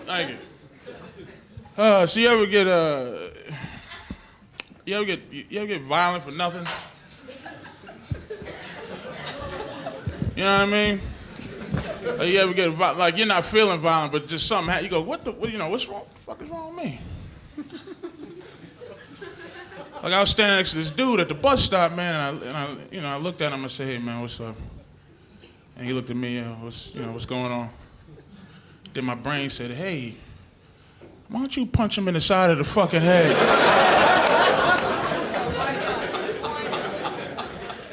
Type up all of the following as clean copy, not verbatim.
Thank you. So you ever get violent for nothing? You know what I mean? Or you ever get like you're not feeling violent, but just something happens. You go, what's wrong? What the fuck is wrong with me? Like I was standing next to this dude at the bus stop, man, and I looked at him and said, "Hey, man, what's up?" And he looked at me, what's going on? Then my brain said, "Hey, why don't you punch him in the side of the fucking head?"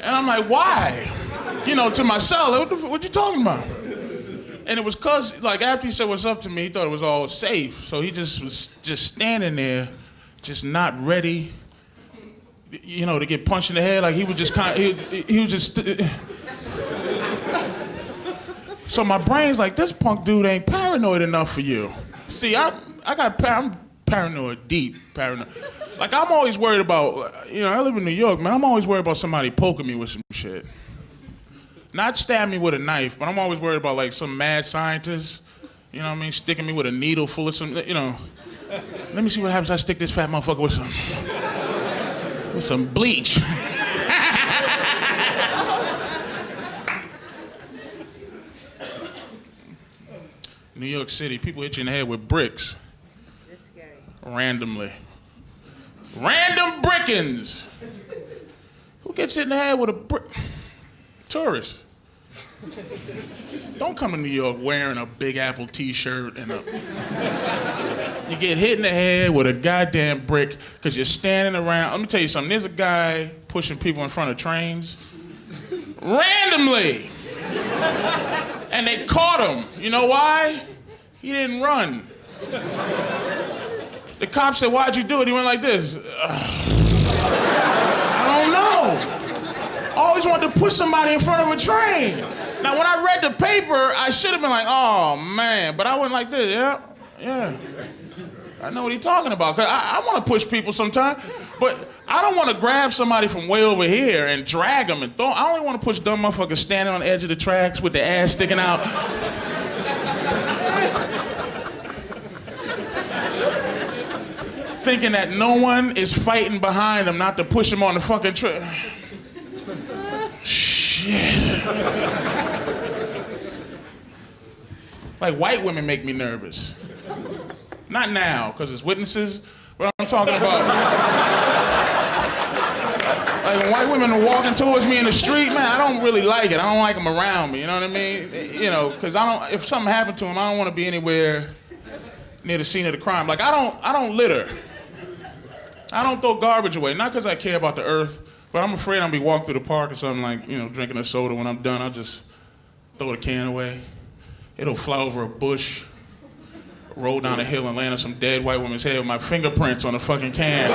And I'm like, "Why?" To myself, like, what you talking about? And it was cause, like, after he said what's up to me, he thought it was all safe. So he just was standing there, just not ready, to get punched in the head. Like he was just he was just. So my brain's like, this punk dude ain't paranoid enough for you. See, I'm paranoid, deep paranoid. Like I'm always worried about, I live in New York, man. I'm always worried about somebody poking me with some shit. Not stab me with a knife, but I'm always worried about like some mad scientist, sticking me with a needle full of some, Let me see what happens if I stick this fat motherfucker with some bleach. New York City, people hit you in the head with bricks. That's scary. Randomly. Random brickings. Who gets hit in the head with a brick? Tourists. Don't come to New York wearing a Big Apple t-shirt and you get hit in the head with a goddamn brick because you're standing around. Let me tell you something. There's a guy pushing people in front of trains randomly. And they caught him. You know why? He didn't run. The cop said, "Why'd you do it?" He went like this. I don't know. I always wanted to push somebody in front of a train. Now, when I read the paper, I should have been like, "Oh, man." But I went like this. Yeah. I know what he's talking about. 'Cause I want to push people sometimes. But I don't want to grab somebody from way over here and drag them and throw them. I only want to push dumb motherfuckers standing on the edge of the tracks with their ass sticking out. Thinking that no one is fighting behind them not to push them on the fucking track. Shit. Like white women make me nervous. Not now, because it's witnesses, but I'm talking about. Like when white women are walking towards me in the street, man, I don't really like it. I don't like them around me, you know what I mean? Because if something happened to them, I don't want to be anywhere near the scene of the crime. Like I don't litter. I don't throw garbage away, not because I care about the earth, but I'm afraid I'm gonna be walking through the park or something like, drinking a soda. When I'm done, I'll just throw the can away. It'll fly over a bush, roll down a hill and land on some dead white woman's head with my fingerprints on the fucking can.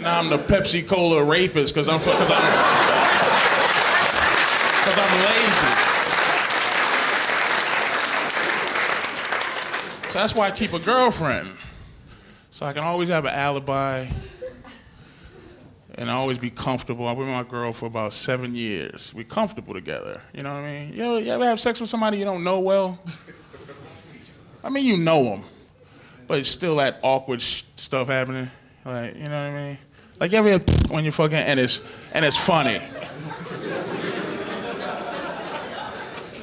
Now I'm the Pepsi Cola rapist because I'm lazy. So that's why I keep a girlfriend. So I can always have an alibi and I always be comfortable. I've been with my girl for about 7 years. We're comfortable together, you know what I mean? You ever have sex with somebody you don't know well? I mean, you know them, but it's still that awkward stuff happening. Like, you know what I mean? Like, you ever when you're fucking, and it's funny.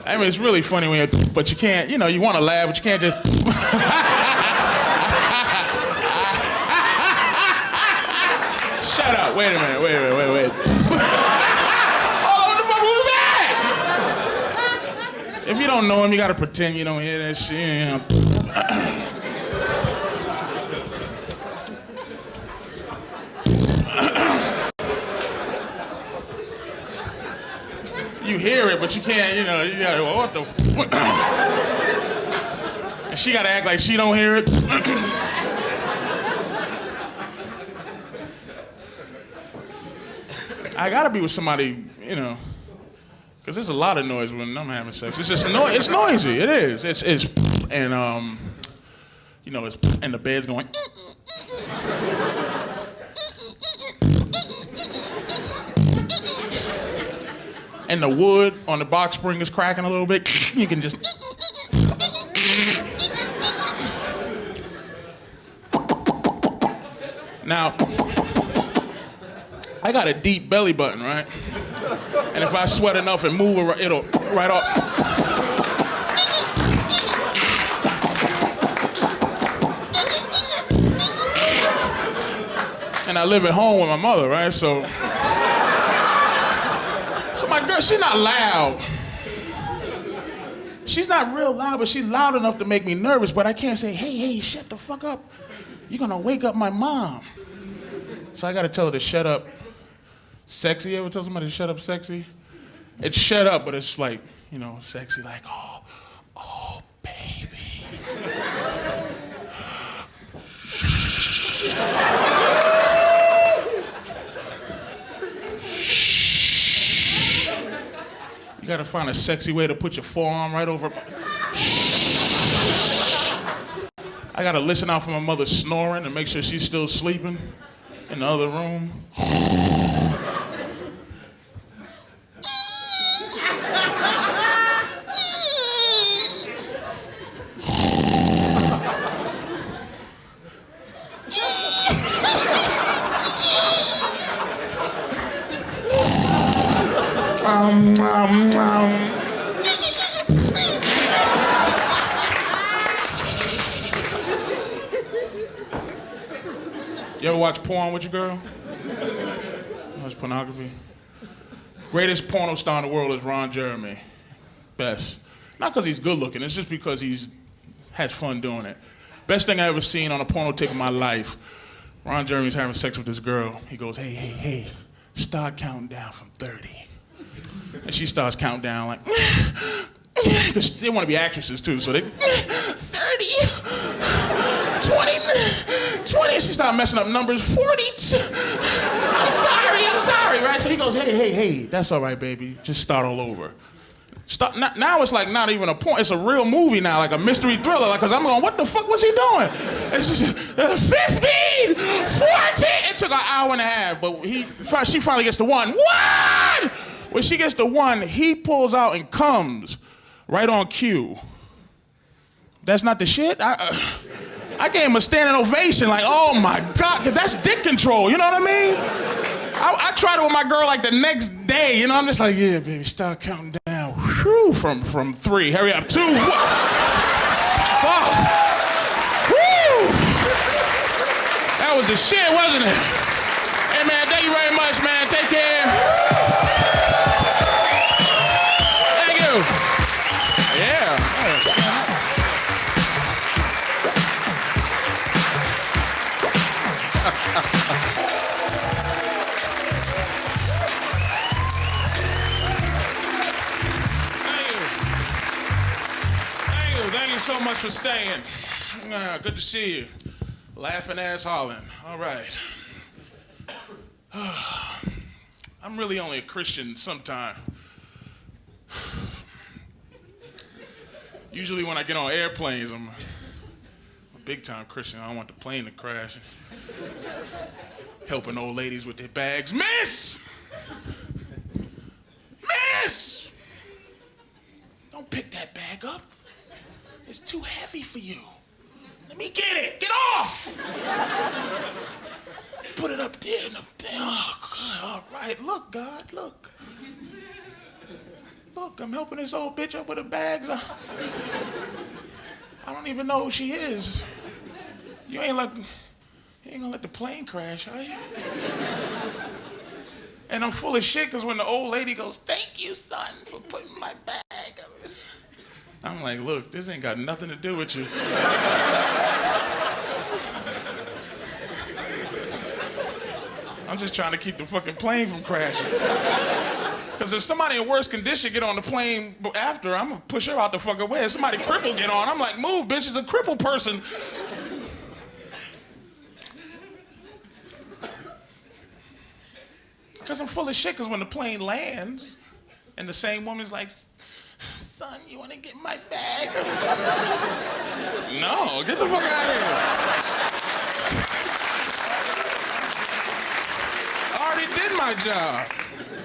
I mean, it's really funny when you're, but you can't, you want to laugh, but you can't just. Shut up, wait a minute, wait. Oh, what the fuck was that? If you don't know him, you gotta pretend you don't hear that shit. You hear it, but you can't, you gotta, what the And she gotta act like she don't hear it. I gotta be with somebody, because there's a lot of noise when I'm having sex. It's just it's noisy. It is. It's and it's and the bed's going. and the wood on the box spring is cracking a little bit, you can just... Now, I got a deep belly button, right? And if I sweat enough and move, it'll right off. And I live at home with my mother, right? So my girl, she's not loud. She's not real loud, but she's loud enough to make me nervous, but I can't say, hey, shut the fuck up. You're gonna wake up my mom. So I gotta tell her to shut up. Sexy, you ever tell somebody to shut up sexy? It's shut up, but it's like, you know, sexy, like, oh, baby. You gotta find a sexy way to put your forearm right over. I gotta listen out for my mother snoring and make sure she's still sleeping in the other room. You ever watch porn with your girl? Watch pornography? Greatest porno star in the world is Ron Jeremy. Best. Not because he's good looking, it's just because he's has fun doing it. Best thing I ever seen on a porno tape in my life. Ron Jeremy's having sex with this girl. He goes, hey, start counting down from 30. And she starts counting down like, because they want to be actresses too, so they, 30, 20, and she started messing up numbers, 40. I'm sorry, right? So he goes, hey, that's all right, baby. Just start all over. Now it's like not even a porn, it's a real movie now, like a mystery thriller, like, cause I'm going, what the fuck was he doing? It's just, 15, 14. It took an hour and a half, but she finally gets to one. When she gets to one, he pulls out and comes right on cue. That's not the shit? I gave him a standing ovation, like, oh my God, that's dick control, you know what I mean? I tried it with my girl like the next day, you know, I'm just like, yeah, baby, start counting down. Whew, from 3, hurry up, 2, 1. Fuck. Woo! That was the shit, wasn't it? Hey man, thank you very much, man, take care. Thank you. Yeah. Thank you so much for staying. Good to see you. Laughing ass hollering. All right. I'm really only a Christian sometime. Usually when I get on airplanes, I'm a big-time Christian. I don't want the plane to crash. Helping old ladies with their bags. Miss! Miss! Don't pick that bag up. It's too heavy for you. Let me get it. Get off! Put it up there and up there. Oh, good. All right. Look, God, look. Look, I'm helping this old bitch up with her bags. I don't even know who she is. You ain't gonna let the plane crash, are you? And I'm full of shit because when the old lady goes, thank you, son, for putting my bag up. I'm like, look, this ain't got nothing to do with you. I'm just trying to keep the fucking plane from crashing. Because if somebody in worse condition get on the plane after, I'm gonna push her out the fucking way. If somebody crippled get on, I'm like, move, bitch, it's a crippled person. Because I'm full of shit, because when the plane lands, and the same woman's like, son, you want to get my bag? No, get the fuck out of here. I already did my job.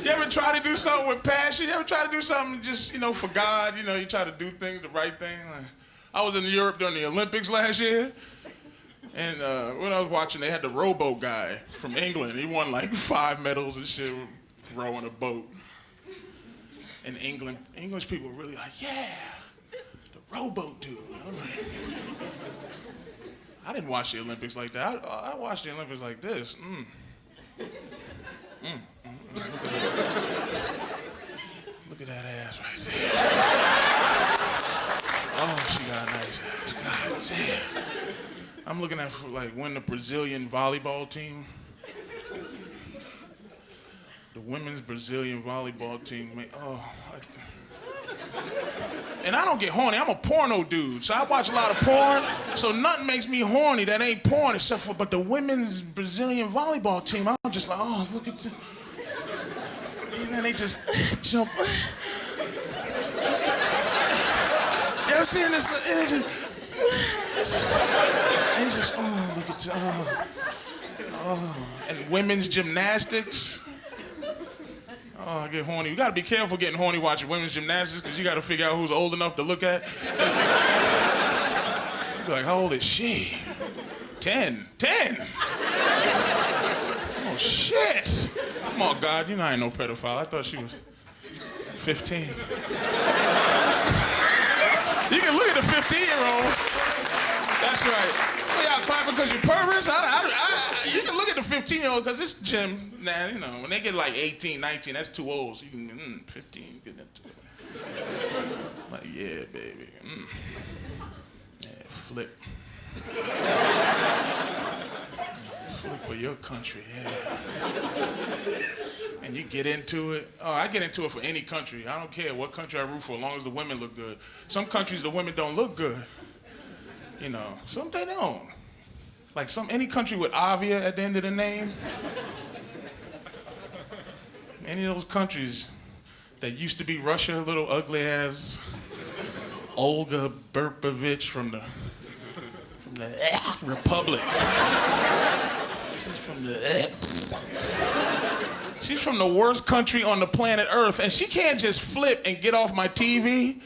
You ever try to do something with passion? You ever try to do something just, for God? You try to do things, the right thing. I was in Europe during the Olympics last year, and when I was watching, they had the rowboat guy from England. He won like 5 medals and shit, rowing a boat. And English people were really like, yeah, the rowboat dude. I'm like, I didn't watch the Olympics like that. I watched the Olympics like this. Look at that ass right there. Oh, she got a nice ass. God damn. I'm looking at when the Brazilian volleyball team. The women's Brazilian volleyball team. And I don't get horny. I'm a porno dude, so I watch a lot of porn. So nothing makes me horny that ain't porn but the women's Brazilian volleyball team. I'm just like, oh, look at them. And then they just jump. You ever seen this? And they just, oh, look at you. Oh. And women's gymnastics. Oh, I get horny. You gotta be careful getting horny watching women's gymnastics because you gotta figure out who's old enough to look at. You be like, how old is she? 10. 10! Oh, shit. Come on, God, I ain't no pedophile. I thought she was 15. You can look at the 15-year-old. That's right. Well, y'all clapping because you're perverts? You can look at the 15-year-old because this gym, when they get like 18, 19, that's too old. So you can, 15, get into it. Like, yeah, baby. Yeah, flip. Flip for your country, yeah. And you get into it. Oh, I get into it for any country. I don't care what country I root for as long as the women look good. Some countries, the women don't look good. Some they don't. Like any country with Avia at the end of the name. Any of those countries that used to be Russia, little ugly ass Olga Burpovich from the Republic. She's from the worst country on the planet Earth, and she can't just flip and get off my TV.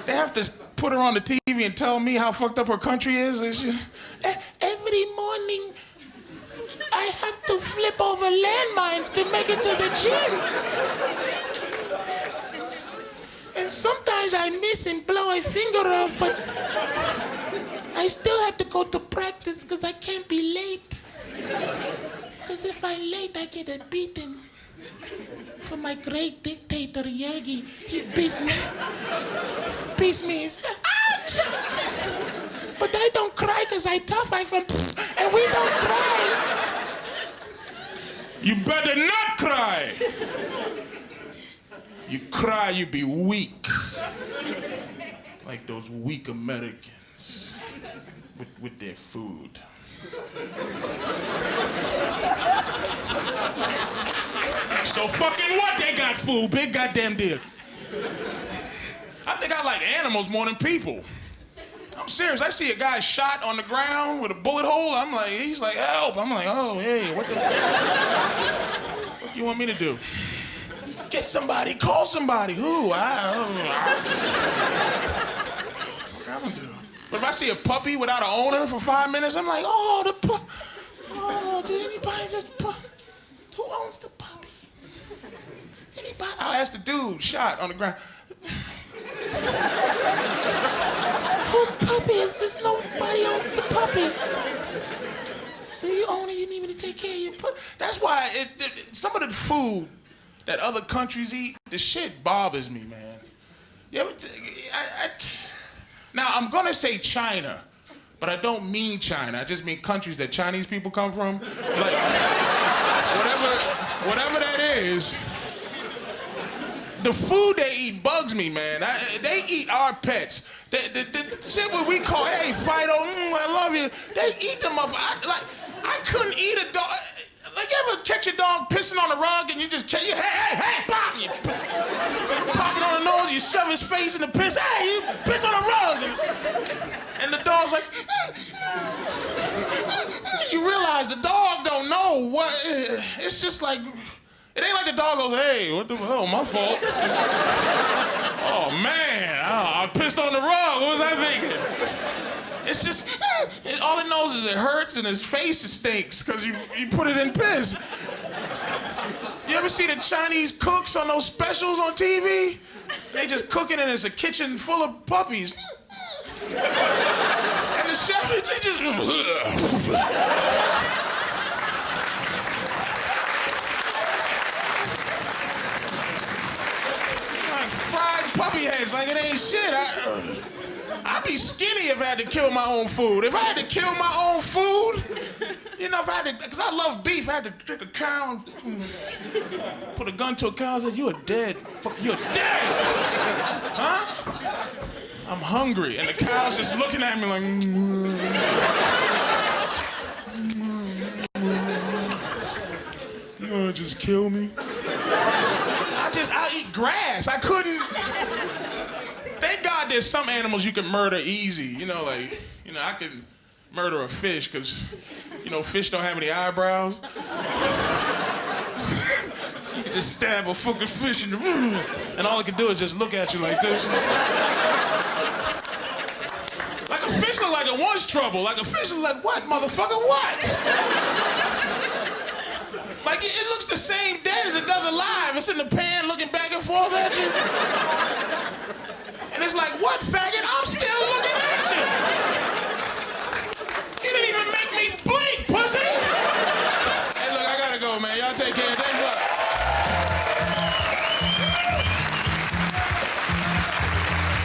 They have to put her on the TV and tell me how fucked up her country is. Every morning, I have to flip over landmines to make it to the gym. And sometimes I miss and blow a finger off, but I still have to go to practice because I can't be late. Because if I'm late, I get a beating. From my great dictator, Yergi. He beats me. Ouch! But I don't cry because I'm tough. I'm from... And we don't cry. You better not cry. You cry, you be weak. Like those weak Americans with their food. So fucking what? They got food. Big goddamn deal. I think I like animals more than people. I'm serious. I see a guy shot on the ground with a bullet hole. He's like, help. I'm like, oh, hey, what do you want me to do? Get somebody, call somebody. Who? What I'm gonna do? But if I see a puppy without an owner for 5 minutes, I'm like, oh, the puppy. Oh, did anybody just who owns the puppy? Anybody? I'll ask the dude shot on the ground. Whose puppy is this? Nobody owns the puppy. Do you own it? You need me to take care of your puppy? That's why some of the food that other countries eat, the shit bothers me, man. You ever Now, I'm gonna say China, but I don't mean China. I just mean countries that Chinese people come from. Like, whatever that is, the food they eat bugs me, man. They eat our pets. The shit what we call, hey, Fido, I love you. They eat them up. I couldn't eat a dog. Like, you ever catch your dog pissing on the rug and you just catch, hey, pop! You pop it on the nose, you shove his face in the piss, hey, you piss on the rug! And the dog's like, you realize the dog don't know what, it's just like It ain't like the dog goes, hey, what the hell, my fault. Oh, man, I pissed on the rug. What was I thinking? It's just, all it knows is it hurts and his face stinks because you put it in piss. You ever see the Chinese cooks on those specials on TV? They just cooking and it's a kitchen full of puppies. And the chef, they just... like fried puppy heads like it ain't shit. I'd be skinny if I had to kill my own food. If I had to kill my own food, you know, if I had to, because I love beef, I had to trick a cow and put a gun to a cow and say, you're dead. You're dead. Huh? I'm hungry. And the cow's just looking at me like, you gonna just kill me? I'll eat grass. I couldn't. Thank God there's some animals you can murder easy. You know, like, you know, I could murder a fish because, you know, fish don't have any eyebrows. So you can just stab a fucking fish in the room, and all it can do is just look at you like this. Like a fish look like it wants trouble. Like a fish look like, what, motherfucker, what? Like, it looks the same dead as it does alive. It's in the pan looking back and forth at you. And it's like, what, faggot?